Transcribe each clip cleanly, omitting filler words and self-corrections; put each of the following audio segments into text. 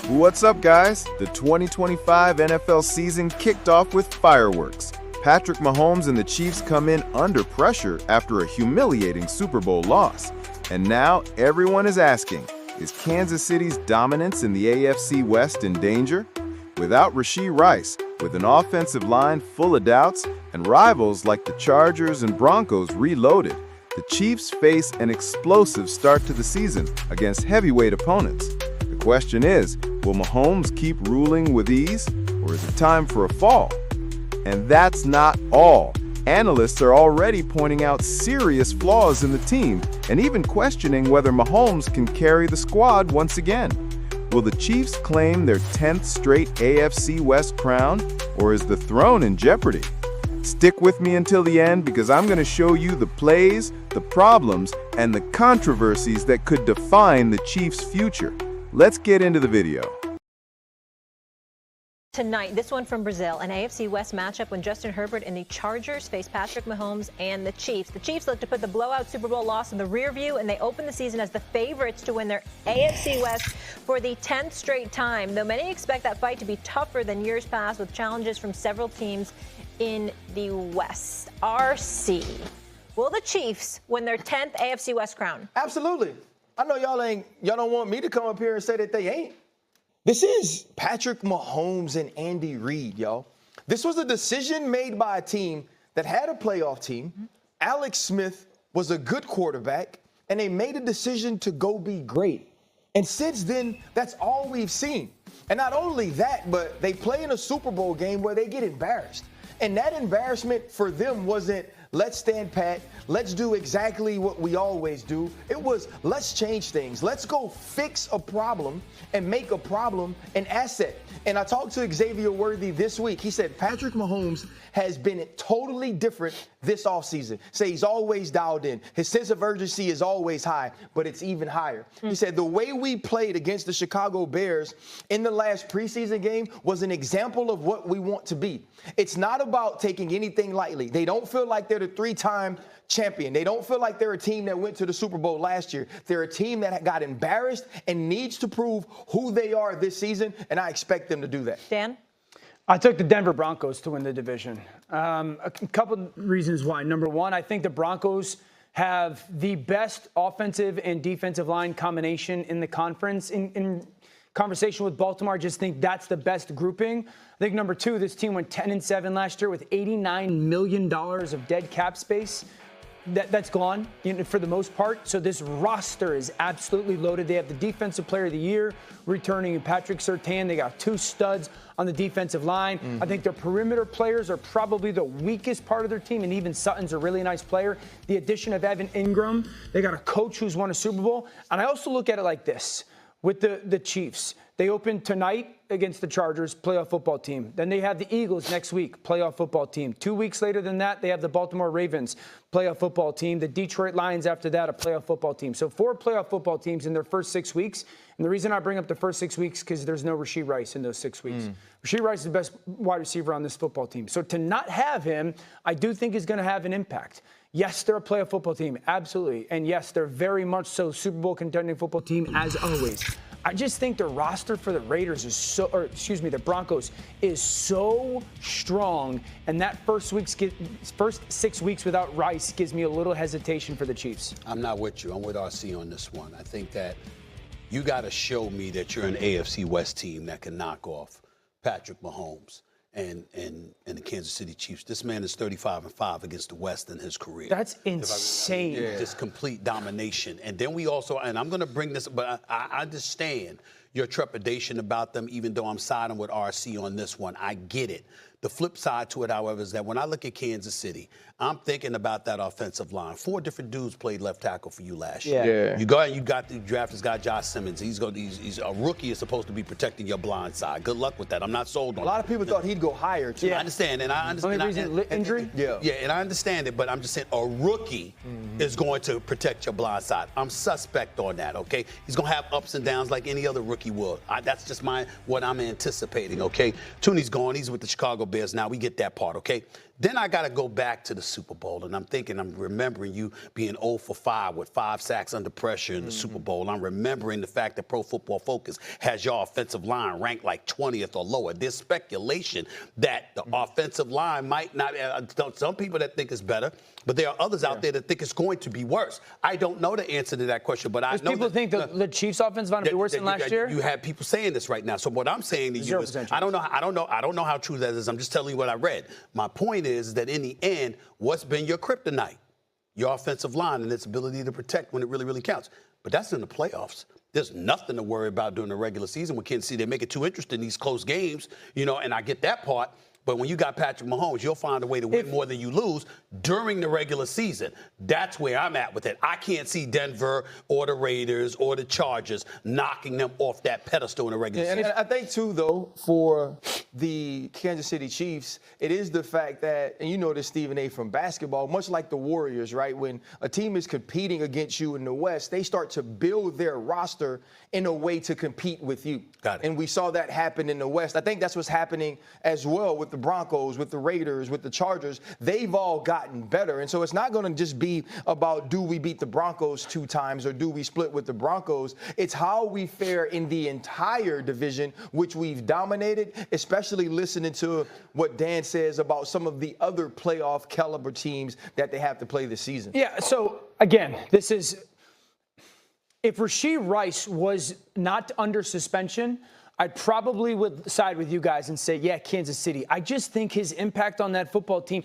What's up, guys? The 2025 NFL season kicked off with fireworks. Patrick Mahomes and the Chiefs come in under pressure after a humiliating Super Bowl loss. And now everyone is asking, is Kansas City's dominance in the AFC West in danger? Without Rashee Rice, with an offensive line full of doubts, and rivals like the Chargers and Broncos reloaded, the Chiefs face an explosive start to the season against heavyweight opponents. The question is, will Mahomes keep ruling with ease, or is it time for a fall? And that's not all. Analysts are already pointing out serious flaws in the team and even questioning whether Mahomes can carry the squad once again. Will the Chiefs claim their 10th straight AFC West crown, or is the throne in jeopardy? Stick with me until the end because I'm going to show you the plays, the problems, and the controversies that could define the Chiefs' future. Let's get into the video. Tonight, this one from Brazil, an AFC West matchup when Justin Herbert and the Chargers face Patrick Mahomes and the Chiefs. The Chiefs look to put the blowout Super Bowl loss in the rear view, and they open the season as the favorites to win their AFC West for the 10th straight time, though many expect that fight to be tougher than years past with challenges from several teams in the West. RC, will the Chiefs win their 10th AFC West crown? Absolutely. I know y'all don't want me to come up here and say that they ain't. This is Patrick Mahomes and Andy Reid, y'all. This was a decision made by a team that had a playoff team. Alex Smith was a good quarterback, and they made a decision to go be great. And since then, that's all we've seen. And not only that, but they play in a Super Bowl game where they get embarrassed. And that embarrassment for them wasn't, let's stand pat, let's do exactly what we always do. It was, let's change things. Let's go fix a problem and make a problem an asset. And I talked to Xavier Worthy this week. He said Patrick Mahomes has been totally different this offseason. Say he's always dialed in. His sense of urgency is always high, but it's even higher. He said the way we played against the Chicago Bears in the last preseason game was an example of what we want to be. It's not about taking anything lightly. They don't feel like they're the three-time champion. They don't feel like they're a team that went to the Super Bowl last year. They're a team that got embarrassed and needs to prove who they are this season, and I expect them to do that. Dan? I took the Denver Broncos to win the division. A couple reasons why. Number one, I think the Broncos have the best offensive and defensive line combination in the conference. In conversation with Baltimore, I just think that's the best grouping. I think number two, this team went 10-7 last year with $89 million of dead cap space. That's gone for the most part. So this roster is absolutely loaded. They have the Defensive Player of the Year returning Patrick Surtain. They got two studs on the defensive line. I think their perimeter players are probably the weakest part of their team, and even Sutton's a really nice player. The addition of Evan Ingram, they got a coach who's won a Super Bowl. And I also look at it like this. With the Chiefs, they open tonight against the Chargers, playoff football team. Then they have the Eagles next week, playoff football team. 2 weeks later than that, they have the Baltimore Ravens, playoff football team. The Detroit Lions after that, a playoff football team. So 4 playoff football teams in their first 6 weeks. And the reason I bring up the first 6 weeks is because there's no Rashee Rice in those 6 weeks. Rashee Rice is the best wide receiver on this football team. So to not have him, I do think is going to have an impact. Yes, they're a playoff football team, absolutely. And yes, they're very much so Super Bowl contending football team as always. I just think the roster for the Raiders is the Broncos is so strong, and that first 6 weeks without Rice gives me a little hesitation for the Chiefs. I'm not with you. I'm with RC on this one. I think that you got to show me that you're an AFC West team that can knock off Patrick Mahomes and the Kansas City Chiefs. This man is 35-5 against the West in his career. That's insane. This complete domination. And then we also, and I'm going to bring this, but I understand your trepidation about them, even though I'm siding with RC on this one. I get it. The flip side to it, however, is that when I look at Kansas City, I'm thinking about that offensive line. 4 different dudes played left tackle for you last year. You got the draft this guy, Josh Simmons. He's a rookie is supposed to be protecting your blind side. Good luck with that. I'm not sold on it. A lot of people thought he'd go higher, too. I understand. And I understand. Only reason, injury? And I understand it, but I'm just saying a rookie is going to protect your blind side. I'm suspect on that, okay? He's going to have ups and downs like any other rookie will. That's just what I'm anticipating, okay? Tooney's gone. He's with the Chicago Bears now. We get that part, okay? Then I got to go back to the Super Bowl, and I'm remembering you being 0 for 5 with 5 sacks under pressure in the Super Bowl. I'm remembering the fact that Pro Football Focus has your offensive line ranked like 20th or lower. There's speculation that the offensive line might not, some people that think it's better, but there are others out there that think it's going to be worse. I don't know the answer to that question, but I know people think the Chiefs' offensive line will be worse than last year. You have people saying this right now. So what I'm saying to you is, I don't know how true that is. I'm just telling you what I read. My point is that in the end, what's been your kryptonite? Your offensive line and its ability to protect when it really, really counts. But that's in the playoffs. There's nothing to worry about during the regular season with Kansas City. They make it too interesting, these close games, and I get that part. But when you got Patrick Mahomes, you'll find a way to win more than you lose during the regular season. That's where I'm at with it. I can't see Denver or the Raiders or the Chargers knocking them off that pedestal in the regular season. And I think, too, though, for the Kansas City Chiefs, it is the fact that, and you know this, Stephen A., from basketball, much like the Warriors, right? When a team is competing against you in the West, they start to build their roster in a way to compete with you. Got it. And we saw that happen in the West. I think that's what's happening as well with the Broncos, with the Raiders, with the Chargers. They've all gotten better. And so it's not going to just be about, do we beat the Broncos 2 times or do we split with the Broncos? It's how we fare in the entire division, which we've dominated, especially listening to what Dan says about some of the other playoff caliber teams that they have to play this season. Yeah, so again, this is, if Rashee Rice was not under suspension, I probably would side with you guys and say, yeah, Kansas City. I just think his impact on that football team,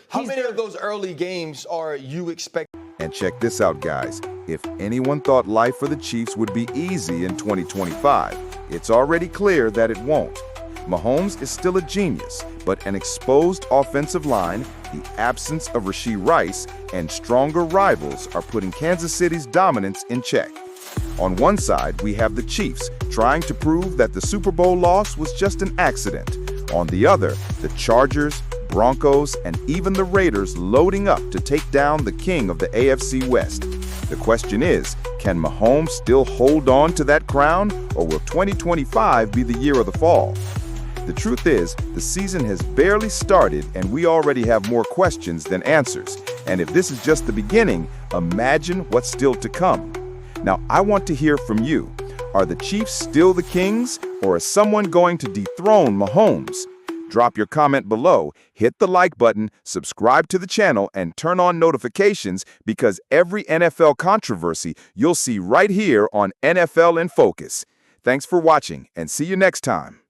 How many of those early games are you expecting? And check this out, guys. If anyone thought life for the Chiefs would be easy in 2025, it's already clear that it won't. Mahomes is still a genius, but an exposed offensive line, the absence of Rashee Rice, and stronger rivals are putting Kansas City's dominance in check. On one side, we have the Chiefs trying to prove that the Super Bowl loss was just an accident. On the other, the Chargers, Broncos, and even the Raiders loading up to take down the king of the AFC West. The question is, can Mahomes still hold on to that crown, or will 2025 be the year of the fall? The truth is, the season has barely started and we already have more questions than answers. And if this is just the beginning, imagine what's still to come. Now, I want to hear from you. Are the Chiefs still the kings, or is someone going to dethrone Mahomes? Drop your comment below, hit the like button, subscribe to the channel, and turn on notifications, because every NFL controversy you'll see right here on NFL in Focus. Thanks for watching, and see you next time.